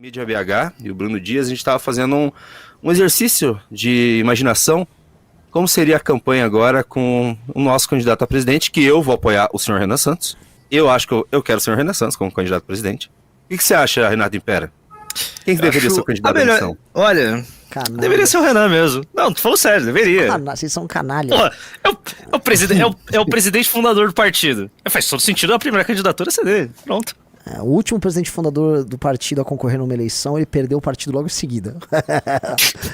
Mídia BH e o Bruno Dias, a gente estava fazendo um exercício de imaginação. Como seria a campanha agora com o nosso candidato a presidente, que eu vou apoiar o senhor Renan Santos. Eu acho que eu quero o senhor Renan Santos como candidato a presidente. O que você acha, Renato Impera? Quem que deveria ser o candidato à eleição? Olha, Canalha. deveria ser o Renan mesmo. Não, tu falou sério, deveria. Vocês são canalha. Porra, é o presidente fundador do partido. Faz todo sentido a primeira candidatura ser dele. Pronto. O último presidente fundador do partido a concorrer numa eleição, ele perdeu o partido logo em seguida.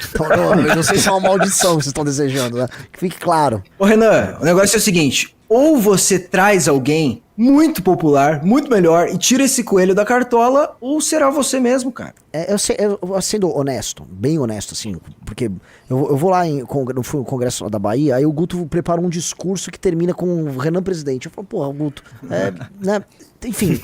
Então, eu não sei se é uma maldição que vocês estão desejando, né? Que fique claro. Ô Renan, o negócio é o seguinte, ou você traz alguém muito popular, muito melhor, e tira esse coelho da cartola, ou será você mesmo, cara. Eu sendo honesto, bem honesto, assim, porque eu vou lá no Congresso da Bahia, aí o Guto preparou um discurso que termina com o Renan presidente. Eu falo, porra, Guto, né? Enfim,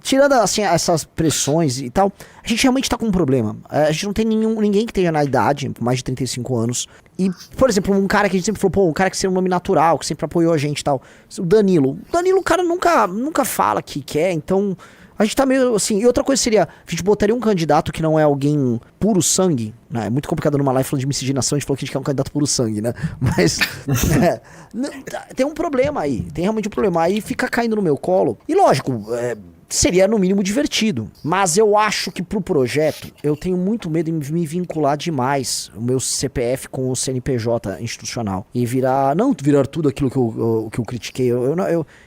tirando assim, essas pressões e tal, a gente realmente tá com um problema. A gente não tem ninguém que tenha na idade, com mais de 35 anos. E, por exemplo, um cara que a gente sempre falou, pô, um cara que seria um nome natural, que sempre apoiou a gente e tal. O Danilo. O cara nunca fala que quer, então a gente tá meio assim. E outra coisa seria, a gente botaria um candidato que não é alguém puro sangue, né? É muito complicado numa live falando de miscigenação, a gente falou que a gente quer um candidato puro sangue, né? Mas tem um problema aí, tem realmente um problema. Aí fica caindo no meu colo. E lógico, seria no mínimo divertido. Mas eu acho que pro projeto, eu tenho muito medo em me vincular demais o meu CPF com o CNPJ institucional. E virar tudo aquilo que eu critiquei.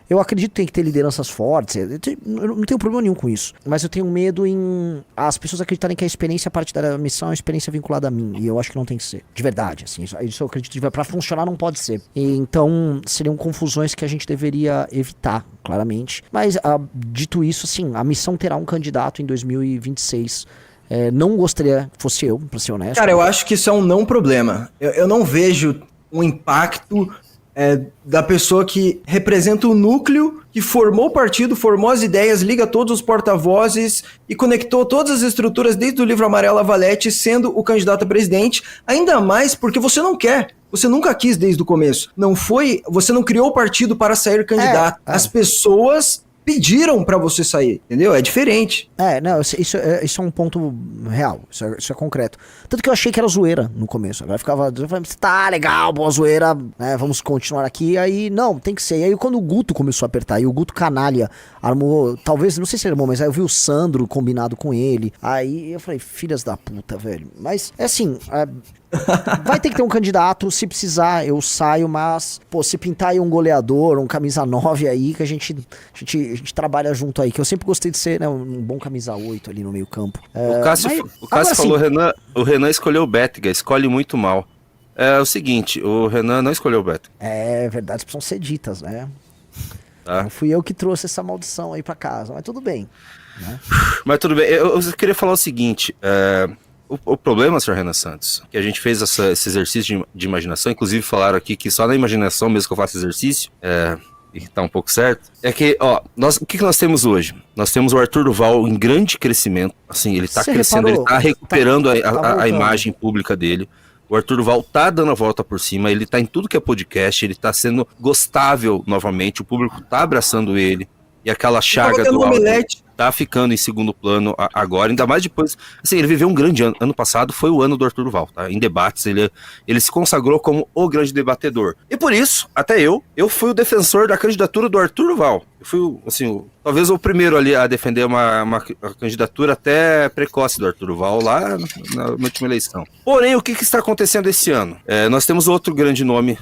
Eu acredito que tem que ter lideranças fortes. Eu não tenho problema nenhum com isso. Mas eu tenho medo em as pessoas acreditarem que a experiência partidária da missão é uma experiência vinculada a mim. E eu acho que não tem que ser. De verdade, assim. Isso eu acredito que pra funcionar não pode ser. E, então, seriam confusões que a gente deveria evitar, claramente. Mas, dito isso, assim, a missão terá um candidato em 2026. Não gostaria que fosse eu, pra ser honesto. Cara, eu acho que isso é um não problema. Eu não vejo um impacto da pessoa que representa o núcleo, que formou o partido, formou as ideias, liga todos os porta-vozes e conectou todas as estruturas desde o livro Amarelo a Valete, sendo o candidato a presidente, ainda mais porque você não quer. Você nunca quis desde o começo. Você não criou o partido para sair candidato. As pessoas pediram pra você sair, entendeu? É diferente. Isso é um ponto real, isso é concreto. Tanto que eu achei que era zoeira no começo. Agora eu falei, tá legal, boa zoeira, né, vamos continuar aqui. Aí, não, tem que ser. E aí quando o Guto começou a apertar, e o Guto canalha armou, talvez, não sei se ele armou, mas aí eu vi o Sandro combinado com ele. Aí eu falei, filhas da puta, velho. Mas, assim, vai ter que ter um candidato, se precisar eu saio, mas, pô, se pintar aí um goleador, um camisa 9 aí, que a gente trabalha junto aí, que eu sempre gostei de ser, né, um bom camisa 8 ali no meio campo. O Cássio falou, o Renan escolheu o Bétega, escolhe muito mal. É o seguinte, o Renan não escolheu o Bétega. É verdade, precisam ser ditas, né? Tá. Não fui eu que trouxe essa maldição aí pra casa, mas tudo bem. Né? Mas tudo bem, eu queria falar o seguinte, o problema, senhor Renan Santos, que a gente fez esse exercício de imaginação, inclusive falaram aqui que só na imaginação mesmo que eu faço exercício, e que tá um pouco certo, é que, o que nós temos hoje? Nós temos o Arthur Duval em grande crescimento, assim, ele tá crescendo, ele tá recuperando a imagem pública dele. O Arthur Duval tá dando a volta por cima, ele tá em tudo que é podcast, ele tá sendo gostável novamente, o público tá abraçando ele, e aquela chaga do áudio tá ficando em segundo plano agora, ainda mais depois, assim, ele viveu um grande ano. Ano passado foi o ano do Arthur Duval, tá? Em debates, ele se consagrou como o grande debatedor. E por isso, até eu fui o defensor da candidatura do Arthur Duval. Eu fui, assim, talvez o primeiro ali a defender uma candidatura até precoce do Arthur Duval lá na última eleição. Porém, o que está acontecendo esse ano? Nós temos outro grande nome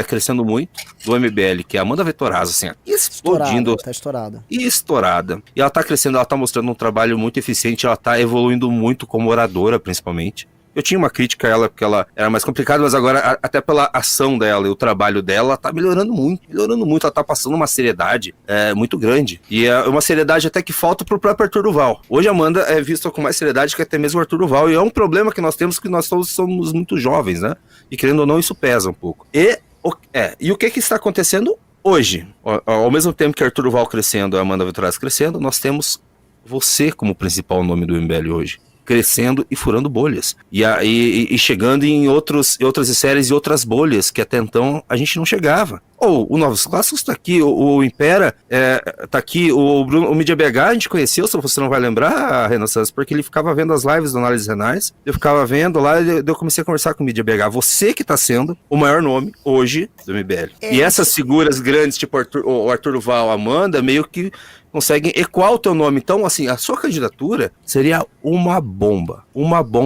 crescendo muito, do MBL, que é a Amanda Vettorazzo, assim, explodindo. Tá estourada. Estourada. E ela tá crescendo, ela tá mostrando um trabalho muito eficiente, ela tá evoluindo muito como oradora, principalmente. Eu tinha uma crítica a ela, porque ela era mais complicada, mas agora, até pela ação dela e o trabalho dela, ela tá melhorando muito. Ela tá passando uma seriedade muito grande. E é uma seriedade até que falta pro próprio Arthur Duval. Hoje a Amanda é vista com mais seriedade que até mesmo o Arthur Duval. E é um problema que nós temos, que nós todos somos muito jovens, né? E querendo ou não, isso pesa um pouco. E o que está acontecendo hoje? Ao mesmo tempo que Arthur Duval crescendo e a Amanda Vettorazzo crescendo, nós temos você como principal nome do MBL hoje. crescendo e furando bolhas. E chegando em outras séries e outras bolhas que até então a gente não chegava. Ou o Novos Clássicos tá aqui, o Impera tá aqui, o Mídia BH a gente conheceu, se você não vai lembrar, Renan Santos, porque ele ficava vendo as lives do Análises Renais, eu ficava vendo lá e eu comecei a conversar com o Mídia BH. Você que tá sendo o maior nome hoje do MBL. E essas figuras grandes, tipo o Arthur Duval, a Amanda, meio que conseguem ecoar o teu nome. Então, assim, a sua candidatura seria uma bomba,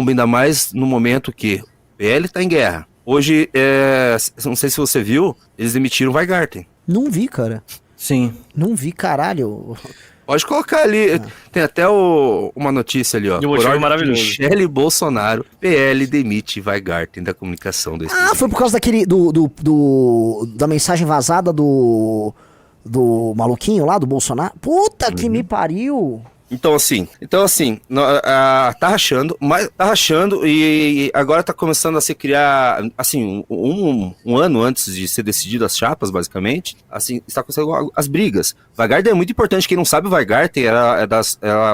ainda mais no momento que o PL tá em guerra. Hoje, não sei se você viu, eles demitiram o Weingarten. Não vi, cara. Sim. Não vi, caralho. Pode colocar ali, tem até uma notícia ali, ó. E o motivo maravilhoso. Michele Bolsonaro, PL demite Weingarten da comunicação do Ah, foi por causa daquele, da mensagem vazada do maluquinho lá, do Bolsonaro? Puta que me pariu. Então assim, tá rachando e agora tá começando a se criar, assim, um ano antes de ser decidido as chapas, basicamente, assim, está acontecendo as brigas. Weingarten é muito importante, quem não sabe, o Weingarten era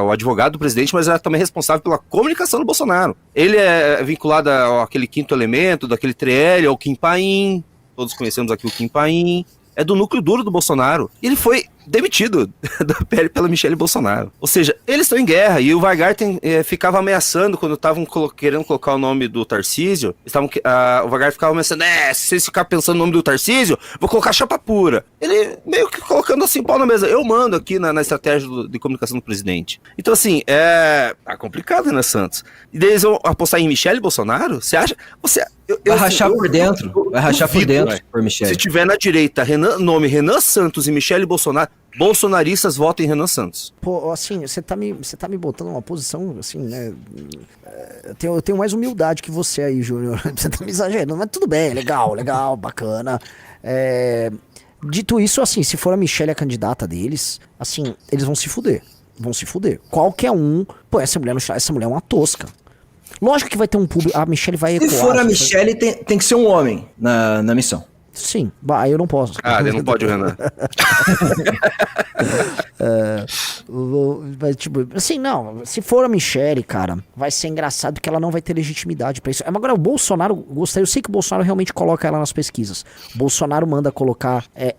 o advogado do presidente, mas era também responsável pela comunicação do Bolsonaro. Ele é vinculado àquele quinto elemento, daquele triélio, ao Kim Paim, todos conhecemos aqui o Kim Paim, é do núcleo duro do Bolsonaro. E ele foi demitido da PL pela Michele Bolsonaro. Ou seja, eles estão em guerra e o Weingarten ficava ameaçando quando estavam querendo colocar o nome do Tarcísio. O Weingarten ficava ameaçando, se vocês ficarem pensando no nome do Tarcísio, vou colocar chapa pura. Ele meio que colocando assim pau na mesa. Eu mando aqui na estratégia de comunicação do presidente. Então assim, tá complicado, né, Santos? E daí eles vão apostar em Michele Bolsonaro? Você acha? Vai rachar por dentro. Vai rachar por dentro por Michele. Se tiver na direita nome Renan Santos e Michele Bolsonaro, bolsonaristas votam em Renan Santos. Pô, assim, você tá me botando numa posição, assim, né? Eu tenho mais humildade que você aí, Júnior. Você tá me exagerando, mas tudo bem, legal, bacana. Dito isso, assim, se for a Michele a candidata deles, assim, eles vão se fuder. Qualquer um. Pô, essa mulher é uma tosca. Lógico que vai ter um público. A Michele vai ecoar. Se for a Michele, tem que ser um homem na missão. Sim, aí eu não posso. Ele não pode, o Renan. Tipo, assim, não. Se for a Michele, cara, vai ser engraçado porque ela não vai ter legitimidade pra isso. Agora, o Bolsonaro, eu sei que o Bolsonaro realmente coloca ela nas pesquisas. O Bolsonaro manda colocar é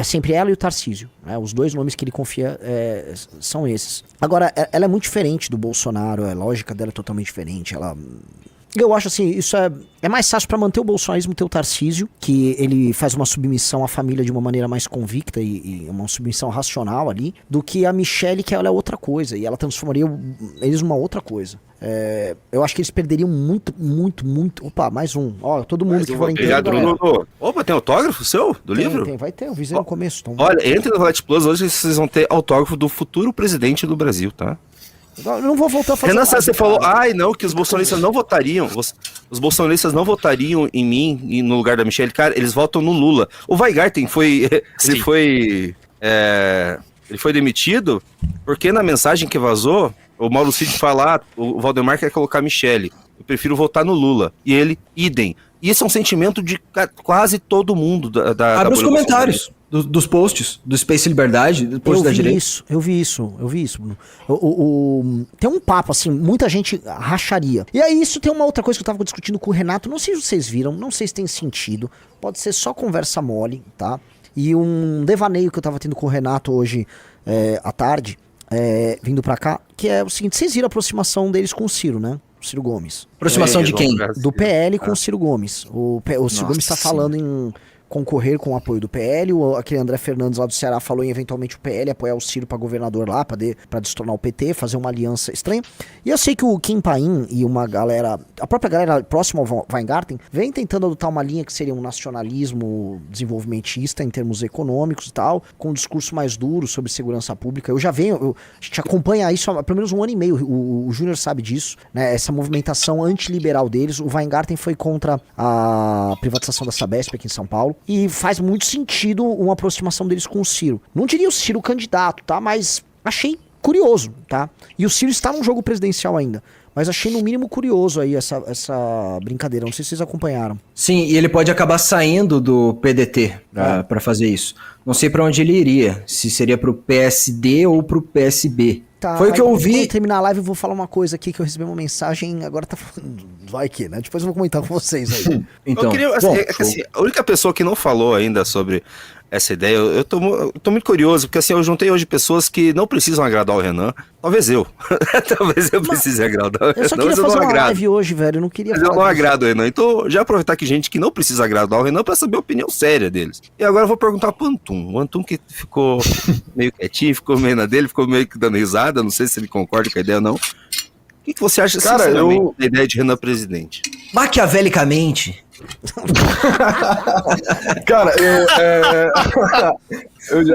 sempre ela e o Tarcísio. Né? Os dois nomes que ele confia são esses. Agora, ela é muito diferente do Bolsonaro, a lógica dela é totalmente diferente. Eu acho assim, isso é mais fácil pra manter o bolsonarismo ter o Tarcísio, que ele faz uma submissão à família de uma maneira mais convicta e uma submissão racional ali, do que a Michele, que ela é outra coisa, e ela transformaria eles numa outra coisa. Eu acho que eles perderiam muito. Opa, mais um. Ó, todo mundo que for entender. Opa, tem autógrafo seu do livro? Vai ter, eu visei no começo. Então... Olha, entre no Valete Plus, hoje vocês vão ter autógrafo do futuro presidente do Brasil, tá? Eu não vou voltar a fazer Renan, você falou, não, que os bolsonaristas não votariam. Os bolsonaristas não votariam em mim e no lugar da Michele. Cara, eles votam no Lula. O Weingarten ele foi demitido porque na mensagem que vazou, o Mauro Cid fala, o Valdemar quer colocar a Michele. Eu prefiro votar no Lula. E ele, idem. E esse é um sentimento de quase todo mundo Abre os comentários dos posts do Space Liberdade, do post da direita. Eu vi isso, Bruno. Tem um papo, assim, muita gente racharia. E aí isso tem uma outra coisa que eu tava discutindo com o Renato, não sei se vocês viram, não sei se tem sentido, pode ser só conversa mole, tá? E um devaneio que eu tava tendo com o Renato hoje à tarde, vindo pra cá, que é o seguinte, vocês viram a aproximação deles com o Ciro, né? Ciro Gomes. Aproximação de quem? Do PL com o Ciro Gomes. O Ciro Gomes tá falando em concorrer com o apoio do PL, aquele André Fernandes lá do Ceará falou em eventualmente o PL apoiar o Ciro pra governador lá, pra destronar o PT, fazer uma aliança estranha. E eu sei que o Kim Paim e uma galera, a própria galera próxima ao Weingarten, vem tentando adotar uma linha que seria um nacionalismo desenvolvimentista em termos econômicos e tal, com um discurso mais duro sobre segurança pública. A gente acompanha isso há pelo menos um ano e meio, o Júnior sabe disso, né, essa movimentação antiliberal deles. O Weingarten foi contra a privatização da Sabesp aqui em São Paulo, e faz muito sentido uma aproximação deles com o Ciro. Não diria o Ciro candidato, tá? Mas achei curioso, tá? E o Ciro está num jogo presidencial ainda. Mas achei no mínimo curioso aí essa brincadeira. Não sei se vocês acompanharam. Sim, e ele pode acabar saindo do PDT pra fazer isso. Não sei pra onde ele iria. Se seria pro PSD ou pro PSB. Tá, Foi o que eu ouvi. Quando terminar a live, eu vou falar uma coisa aqui que eu recebi uma mensagem. Agora tá falando. Vai que, né? Depois eu vou comentar com vocês aí. Então, Eu queria, assim, bom, é que, assim, a única pessoa que não falou ainda sobre essa ideia, eu tô muito curioso, porque assim, eu juntei hoje pessoas que não precisam agradar o Renan, talvez eu. Talvez eu precise agradar o Renan, Eu só mas queria eu fazer não uma agrado. live hoje, velho. Eu não queria Mas eu falar não disso. agrado o Renan, então já aproveitar que gente que não precisa agradar o Renan pra saber a opinião séria deles. E agora eu vou perguntar pro Antum. O Antum que ficou meio quietinho, ficou meio na dele, ficou meio que dando risada, não sei se ele concorda com a ideia ou não. O que você acha, Cara, sinceramente, da ideia de Renan presidente? maquiavelicamente. Cara,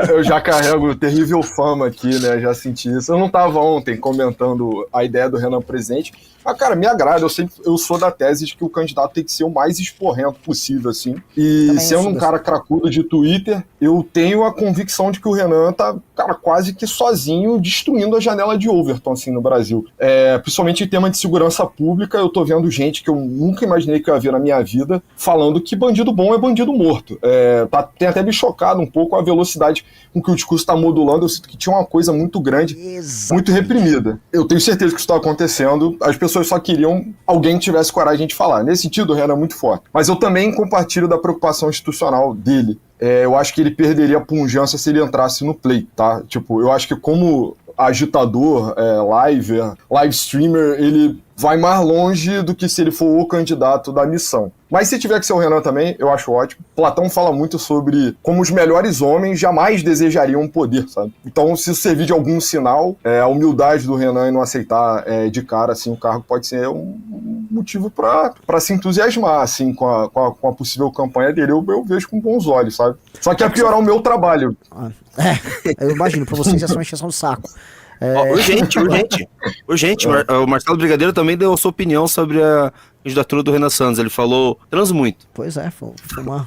eu já carrego terrível fama aqui, né? Já senti isso. Eu não tava ontem comentando a ideia do Renan presidente. Mas, cara, me agrada. Eu sou da tese de que o candidato tem que ser o mais esporrento possível, assim. E Também sendo sou um dessa. cara cracudo de Twitter, eu tenho a convicção de que o Renan tá, cara, quase que sozinho destruindo a janela de Overton, assim, no Brasil. Principalmente em tema de segurança pública, eu tô vendo gente que eu nunca imaginei que eu ia ver na minha vida falando que bandido bom é bandido morto. Tem até me chocado um pouco a velocidade com que o discurso tá modulando. Eu sinto que tinha uma coisa muito grande, muito reprimida. Eu tenho certeza que isso tá acontecendo. As pessoas só queriam alguém que tivesse coragem de falar. Nesse sentido, o Renan é muito forte. Mas eu também compartilho da preocupação institucional dele. Eu acho que ele perderia a pujança se ele entrasse no play, tá? Tipo, eu acho que como agitador, live streamer, ele vai mais longe do que se ele for o candidato da missão. Mas se tiver que ser o Renan também, eu acho ótimo. Platão fala muito sobre como os melhores homens jamais desejariam poder, sabe? Então, se isso servir de algum sinal, a humildade do Renan em não aceitar de cara, assim, o cargo pode ser um motivo para se entusiasmar, assim, com a possível campanha dele. Eu vejo com bons olhos, sabe? Só que é piorar o meu trabalho. Eu imagino, pra vocês é só uma encheção do saco. Urgente. O Marcelo Brigadeiro também deu a sua opinião sobre a candidatura do Renan Santos. Ele falou, transo muito. Pois é, foi uma...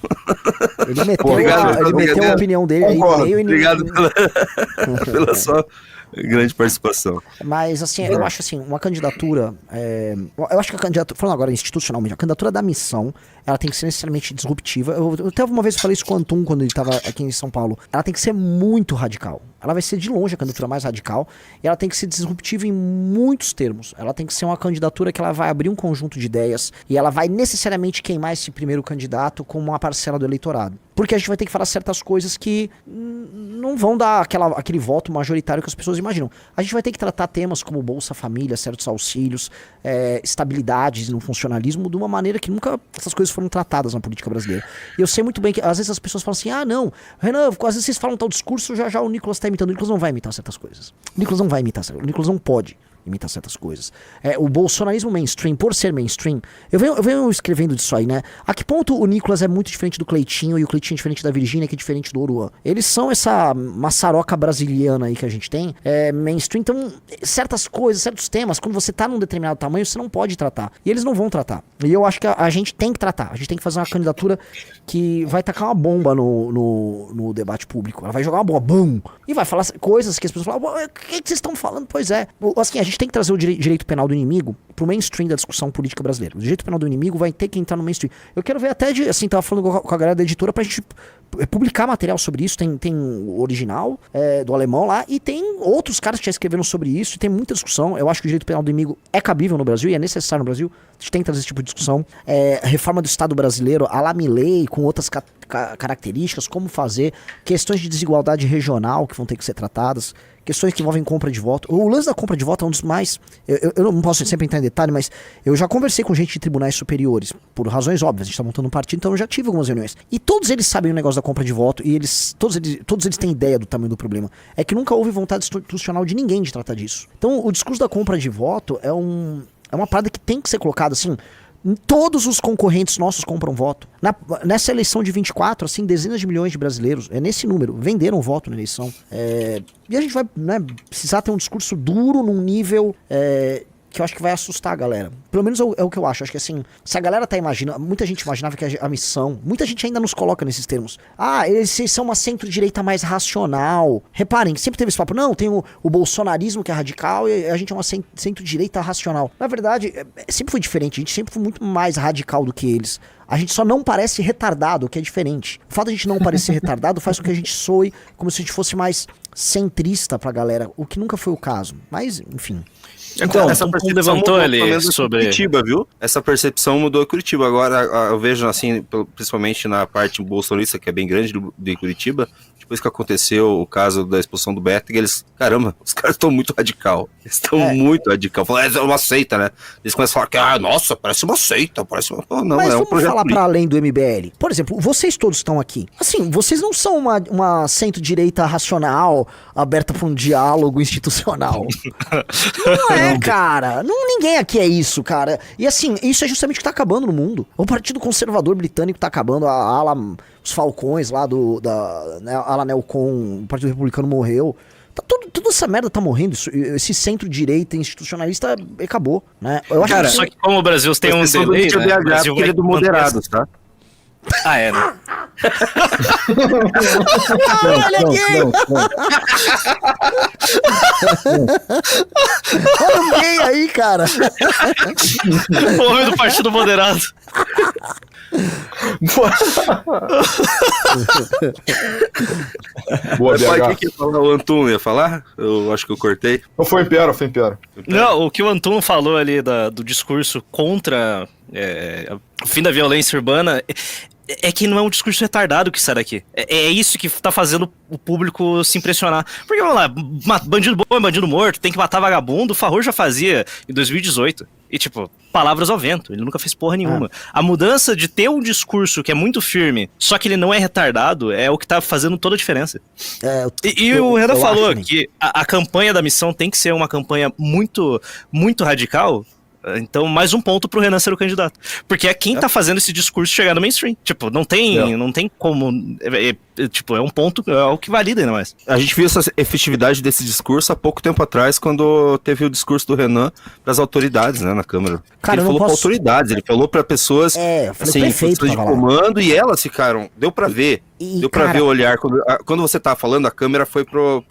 Ele meteu, Obrigado, ele meteu a opinião dele aí no Concordo. meio e Obrigado pela sua grande participação. Mas, assim, eu acho assim, uma candidatura. Eu acho que a candidatura, falando agora institucionalmente, a candidatura da missão, ela tem que ser necessariamente disruptiva. Eu até uma vez falei isso com o Antum quando ele estava aqui em São Paulo. Ela tem que ser muito radical. Ela vai ser de longe a candidatura mais radical. E ela tem que ser disruptiva em muitos termos. Ela tem que ser uma candidatura que ela vai abrir um conjunto de ideias. E ela vai necessariamente queimar esse primeiro candidato com uma parcela do eleitorado. Porque a gente vai ter que falar certas coisas que não vão dar aquele voto majoritário que as pessoas imaginam. A gente vai ter que tratar temas como Bolsa Família, certos auxílios, estabilidades no funcionalismo de uma maneira que nunca essas coisas foram tratadas na política brasileira. E eu sei muito bem que às vezes as pessoas falam assim, não, Renan, às vezes vocês falam tal discurso, já o Nicolas tá imitando. O Nicolas não vai imitar certas coisas. O Nicolas não vai imitar, o Nicolas não pode imitar certas coisas. O bolsonarismo mainstream, por ser mainstream, eu venho escrevendo disso aí, né? A que ponto o Nicolas é muito diferente do Cleitinho e o Cleitinho é diferente da Virgínia, que é diferente do Oruan? Eles são essa maçaroca brasiliana aí que a gente tem, mainstream, então certas coisas, certos temas, quando você tá num determinado tamanho, você não pode tratar. E eles não vão tratar. E eu acho que a gente tem que tratar. A gente tem que fazer uma candidatura que vai tacar uma bomba no debate público. Ela vai jogar uma bomba, bum! E vai falar coisas que as pessoas falam, o que vocês estão falando? Pois é. Assim, a gente tem que trazer o direito penal do inimigo pro mainstream da discussão política brasileira. O direito penal do inimigo vai ter que entrar no mainstream. Eu quero ver até, assim, tava falando com a galera da editora pra gente publicar material sobre isso. Tem o original do alemão lá e tem outros caras que já escreveram sobre isso e tem muita discussão. Eu acho que o direito penal do inimigo é cabível no Brasil e é necessário no Brasil. A gente tem que trazer esse tipo de discussão. A reforma do Estado brasileiro, a la Milei, com outras características, como fazer, questões de desigualdade regional que vão ter que ser tratadas, questões que envolvem compra de voto. O lance da compra de voto é um dos mais... Eu não posso sempre entrar em detalhe, mas eu já conversei com gente de tribunais superiores, por razões óbvias, a gente tá montando um partido, então eu já tive algumas reuniões. E todos eles sabem o negócio da compra de voto, e todos eles têm ideia do tamanho do problema. É que nunca houve vontade institucional de ninguém de tratar disso. Então, o discurso da compra de voto é uma parada que tem que ser colocada assim... Todos os concorrentes nossos compram voto. Nessa eleição de 24, assim, dezenas de milhões de brasileiros, nesse número, venderam voto na eleição. E a gente vai precisar ter um discurso duro num nível que eu acho que vai assustar a galera. Pelo menos é o que eu acho. Acho que assim, se a galera tá imaginando... Muita gente imaginava que a missão... Muita gente ainda nos coloca nesses termos. Eles são uma centro-direita mais racional. Reparem, sempre teve esse papo. Não, tem o bolsonarismo que é radical e a gente é uma centro-direita racional. Na verdade, sempre foi diferente. A gente sempre foi muito mais radical do que eles. A gente só não parece retardado, o que é diferente. O fato de a gente não parecer retardado faz com que a gente soe como se a gente fosse mais centrista pra galera, o que nunca foi o caso. Mas, enfim. Então, essa um percepção levantou mudou, ali pelo menos em sobre... Curitiba, viu? Essa percepção mudou em Curitiba. Agora, eu vejo, assim, principalmente na parte bolsonarista, que é bem grande de Curitiba, depois que aconteceu o caso da expulsão do Betting, eles, caramba, os caras estão muito radical. Eles estão muito radical. Falam, é uma seita, né? Eles começam a falar que, nossa, parece uma seita, parece uma... Não, Mas é um vamos projeto falar político. para além do MBL. Por exemplo, vocês todos estão aqui. Assim, vocês não são uma centro-direita racional, aberta para um diálogo institucional. Não é, cara. Ninguém aqui é isso, cara. E assim, isso é justamente o que tá acabando no mundo. O Partido Conservador Britânico tá acabando, a ala, os falcões lá né, a ala Neocon, o Partido Republicano morreu. Tá toda essa merda tá morrendo. Esse centro-direita institucionalista acabou, né? Eu acho Cara, Só que como o Brasil tem um Exceção do delay, Nietzsche né? BH, O Brasil porque ele é do vai manter moderados, tá? Ah, é, né? olha gay! Olha o gay aí, cara. O homem do Partido Moderado. Boa, Mas pode BH. que falar, o Antunes ia falar? Eu acho que eu cortei. Não, foi em Piera. Não, o que o Antunes falou ali do discurso contra o fim da violência urbana é que não é um discurso retardado que sai daqui. É isso que tá fazendo o público se impressionar. Porque, vamos lá, bandido bom é bandido morto, tem que matar vagabundo, o Farrur já fazia em 2018. E, tipo, palavras ao vento, ele nunca fez porra nenhuma. A mudança de ter um discurso que é muito firme, só que ele não é retardado, é o que tá fazendo toda a diferença. E o Renan falou que a campanha da missão tem que ser uma campanha muito, muito radical. Então, mais um ponto pro Renan ser o candidato. Porque é quem tá fazendo esse discurso chegar no mainstream. Tipo, não tem como... Tipo, é um ponto, é o que valida ainda mais. A gente viu essa efetividade desse discurso há pouco tempo atrás, quando teve o discurso do Renan pras autoridades, né, na Câmara. Cara, ele eu não falou pra posso- autoridades, ele falou pra pessoas, Eu falei, assim, o prefeito posições de tava lá. comando, e elas ficaram, deu pra ver. E, Deu pra cara, ver o olhar. Quando você tava falando, a câmera foi pro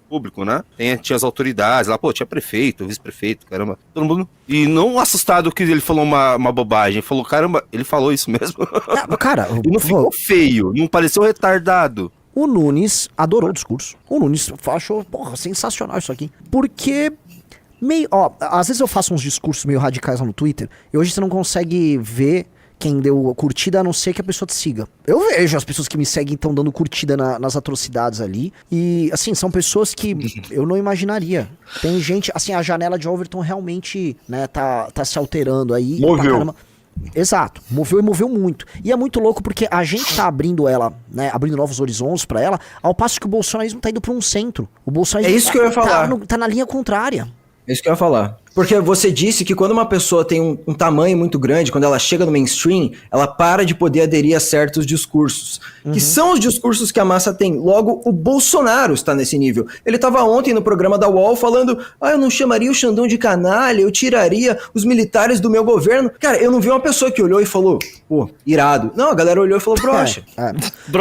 público, né? Tinha as autoridades lá, tinha prefeito, vice-prefeito, caramba. Todo mundo. E não assustado que ele falou uma bobagem. Falou, caramba, ele falou isso mesmo. Cara, E não ficou feio, não pareceu retardado. o Nunes adorou o discurso. O Nunes achou, porra, sensacional isso aqui. Porque às vezes eu faço uns discursos meio radicais lá no Twitter, e hoje você não consegue ver quem deu curtida, a não ser que a pessoa te siga. Eu vejo as pessoas que me seguem estão dando curtida nas atrocidades ali. E, assim, são pessoas que eu não imaginaria. Tem gente, assim, a janela de Overton realmente, né, tá se alterando aí. Moveu. pra caramba. Exato, moveu e moveu muito. E é muito louco porque a gente tá abrindo ela, né, abrindo novos horizontes pra ela, ao passo que o bolsonarismo tá indo pra um centro. O bolsonarismo É isso que eu ia falar. tá na linha contrária. É isso que eu ia falar. Porque você disse que quando uma pessoa tem um tamanho muito grande, quando ela chega no mainstream, ela para de poder aderir a certos discursos. Que são os discursos que a massa tem. Logo, o Bolsonaro está nesse nível. Ele estava ontem no programa da UOL falando, eu não chamaria o Xandão de canalha, eu tiraria os militares do meu governo. Cara, eu não vi uma pessoa que olhou e falou, pô, irado. Não, a galera olhou e falou, broxa.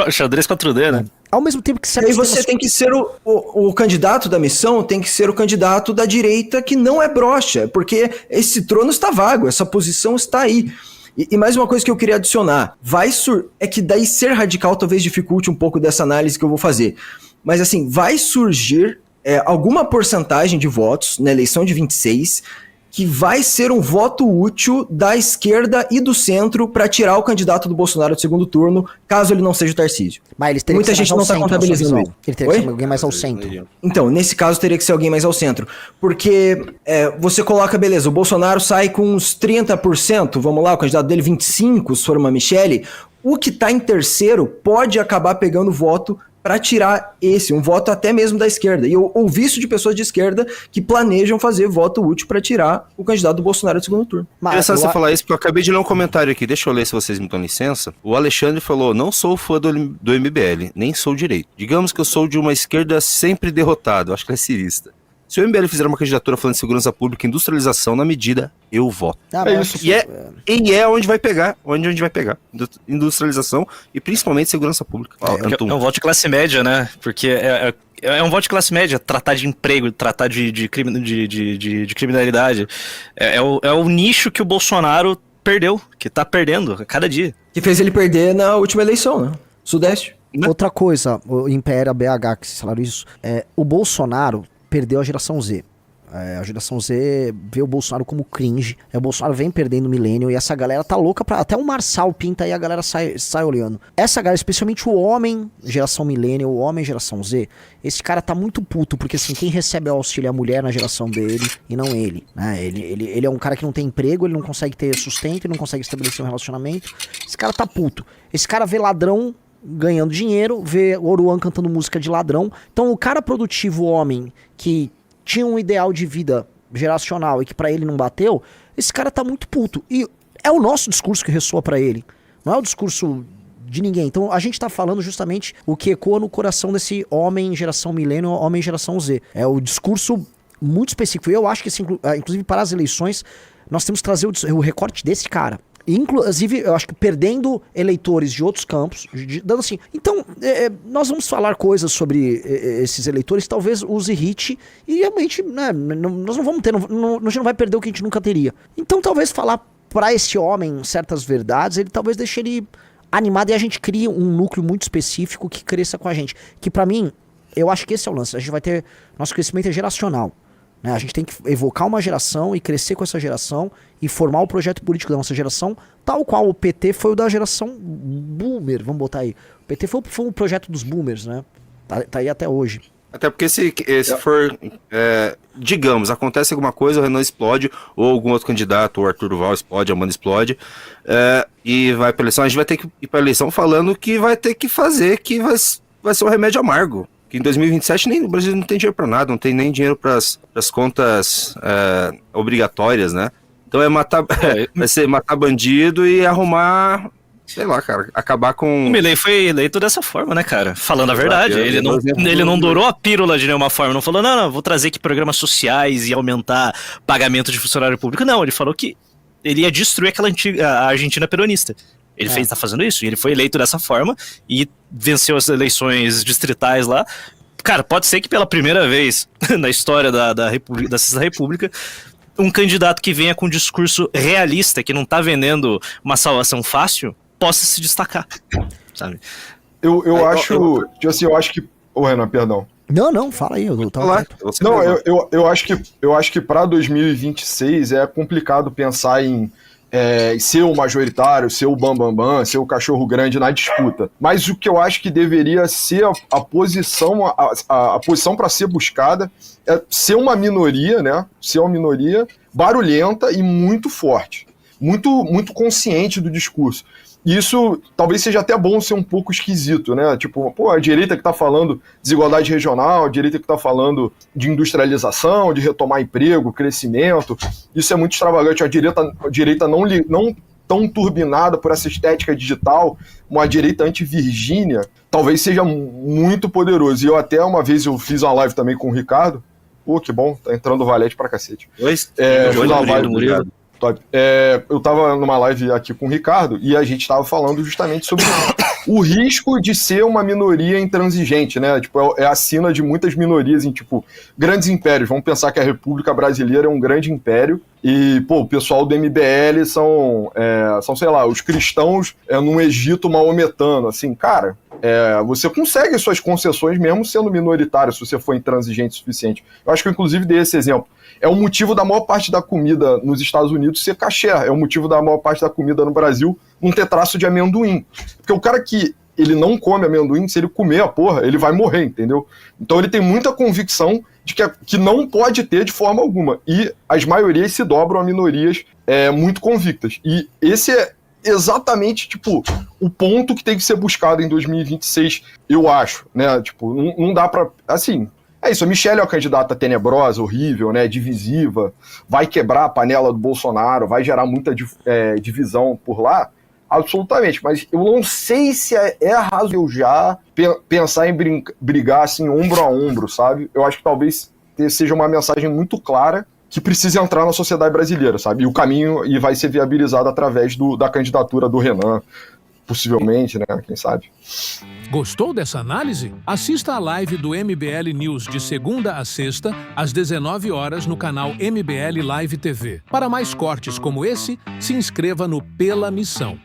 Xadrez 4D, né? Ao mesmo tempo que E aí você tem que ser o candidato da missão, tem que ser o candidato da direita que não é broxa, porque esse trono está vago, essa posição está aí. E mais uma coisa que eu queria adicionar, é que daí ser radical talvez dificulte um pouco dessa análise que eu vou fazer. Mas assim, vai surgir alguma porcentagem de votos na eleição de 26 que vai ser um voto útil da esquerda e do centro para tirar o candidato do Bolsonaro do segundo turno, caso ele não seja o Tarcísio. Mas eles teriam Muita que ser gente mais não ao tá centro, contabilizando na sua isso. visão. Ele teria que Oi? ser alguém mais ao centro. Então, nesse caso, teria que ser alguém mais ao centro. Porque você coloca, beleza, o Bolsonaro sai com uns 30%, vamos lá, o candidato dele 25%, se for uma Michele. O que tá em terceiro pode acabar pegando voto para tirar um voto até mesmo da esquerda. E eu ouvi isso de pessoas de esquerda que planejam fazer voto útil para tirar o candidato do Bolsonaro do segundo turno. Interessante você falar isso, porque eu acabei de ler um comentário aqui. Deixa eu ler se vocês me dão licença. O Alexandre falou, não sou fã do MBL, nem sou direito. Digamos que eu sou de uma esquerda sempre derrotada. Acho que ele é cirista. Se o MBL fizer uma candidatura falando de segurança pública e industrialização, na medida, eu voto. isso. E é onde vai pegar, onde a gente vai pegar. Industrialização e principalmente segurança pública. É um voto de classe média, né? Porque é um voto de classe média, tratar de emprego, tratar de criminalidade. É o nicho que o Bolsonaro perdeu, que tá perdendo a cada dia. Que fez ele perder na última eleição, né? Sudeste. outra coisa, o Império BH, que vocês falaram isso, o Bolsonaro perdeu a geração Z. A geração Z vê o Bolsonaro como cringe. O Bolsonaro vem perdendo o milênio e essa galera tá louca pra... Até o Marçal pinta aí, a galera sai olhando. Essa galera, especialmente o homem geração milênio, o homem geração Z, esse cara tá muito puto, porque assim, quem recebe o auxílio é a mulher na geração dele e não ele, né? Ele é um cara que não tem emprego, ele não consegue ter sustento, ele não consegue estabelecer um relacionamento. Esse cara tá puto. Esse cara vê ladrão ganhando dinheiro, vê Oruan cantando música de ladrão. Então o cara produtivo, homem, que tinha um ideal de vida geracional e que pra ele não bateu, esse cara tá muito puto. E é o nosso discurso que ressoa pra ele. Não é o discurso de ninguém. Então a gente tá falando justamente o que ecoa no coração desse homem geração milênio, homem geração Z. É o discurso muito específico. E eu acho que, inclusive para as eleições, nós temos que trazer o recorte desse cara. Inclusive, eu acho que perdendo eleitores de outros campos, dando assim. Então, nós vamos falar coisas sobre esses eleitores, talvez os irrite, e realmente, né, nós não vamos ter, a gente não vai perder o que a gente nunca teria. Então, talvez falar pra esse homem certas verdades, ele talvez deixe ele animado e a gente cria um núcleo muito específico que cresça com a gente. Que pra mim, eu acho que esse é o lance. A gente vai ter. Nosso crescimento é geracional. Né? A gente tem que evocar uma geração e crescer com essa geração e formar o projeto político da nossa geração, tal qual o PT foi o da geração boomer, vamos botar aí. O PT foi um projeto dos boomers, né? Tá aí até hoje. Até porque se for, digamos, acontece alguma coisa, o Renan explode, ou algum outro candidato, o Arthur Duval explode, a Amanda explode, e vai pra eleição, a gente vai ter que ir pra eleição falando que vai ter que fazer, que vai ser um remédio amargo. Que em 2027 o Brasil não tem dinheiro pra nada, não tem nem dinheiro pras contas obrigatórias, né? Então vai ser matar bandido e arrumar, sei lá, cara, acabar com... O Milei foi eleito dessa forma, né, cara? Falando a verdade, ele não dourou a pílula de nenhuma forma, não falou, não, vou trazer aqui programas sociais e aumentar pagamento de funcionário público, não, ele falou que ele ia destruir a Argentina peronista. Ele tá fazendo isso, e ele foi eleito dessa forma e venceu as eleições distritais lá. Cara, pode ser que pela primeira vez na história da Sexta República, um candidato que venha com um discurso realista, que não tá vendendo uma salvação fácil, possa se destacar, sabe? Eu acho que... Ô, Renan, perdão. Não, fala aí. Eu acho que para 2026 é complicado pensar em ser o majoritário, ser o bambambam, ser o cachorro grande na disputa. Mas o que eu acho que deveria ser a posição, a posição para ser buscada é ser uma minoria, né? Ser uma minoria barulhenta e muito forte. Muito, muito consciente do discurso. E isso talvez seja até bom ser um pouco esquisito, né? Tipo, a direita que tá falando desigualdade regional, a direita que tá falando de industrialização, de retomar emprego, crescimento, isso é muito extravagante. A direita não tão turbinada por essa estética digital, uma direita anti-Virgínia, talvez seja muito poderoso. E eu até uma vez eu fiz uma live também com o Ricardo. Que bom, tá entrando o Valete pra cacete. Fiz uma live do Murilo. Eu tava numa live aqui com o Ricardo e a gente tava falando justamente sobre o risco de ser uma minoria intransigente, né? Tipo, é a sina de muitas minorias em, tipo, grandes impérios. Vamos pensar que a República Brasileira é um grande império e, o pessoal do MBL são, sei lá, os cristãos num Egito maometano, assim, cara... você consegue suas concessões mesmo sendo minoritário, se você for intransigente o suficiente. Eu acho que eu, inclusive, dei esse exemplo. É o motivo da maior parte da comida nos Estados Unidos ser caché. É o motivo da maior parte da comida no Brasil não ter traço de amendoim. Porque o cara que ele não come amendoim, se ele comer a porra, ele vai morrer, entendeu? Então ele tem muita convicção de que não pode ter de forma alguma. E as maiorias se dobram a minorias muito convictas. E esse é exatamente, tipo, o ponto que tem que ser buscado em 2026, eu acho, né? Tipo, não dá pra... Assim, é isso, a Michelle é uma candidata tenebrosa, horrível, né? Divisiva, vai quebrar a panela do Bolsonaro, vai gerar muita divisão por lá, absolutamente, mas eu não sei se é razoável já pensar em brigar, assim, ombro a ombro, sabe? Eu acho que talvez seja uma mensagem muito clara que precisa entrar na sociedade brasileira, sabe? E o caminho vai ser viabilizado através da candidatura do Renan, possivelmente, né? Quem sabe. Gostou dessa análise? Assista a live do MBL News de segunda a sexta, às 19 horas no canal MBL Live TV. Para mais cortes como esse, se inscreva no Pela Missão.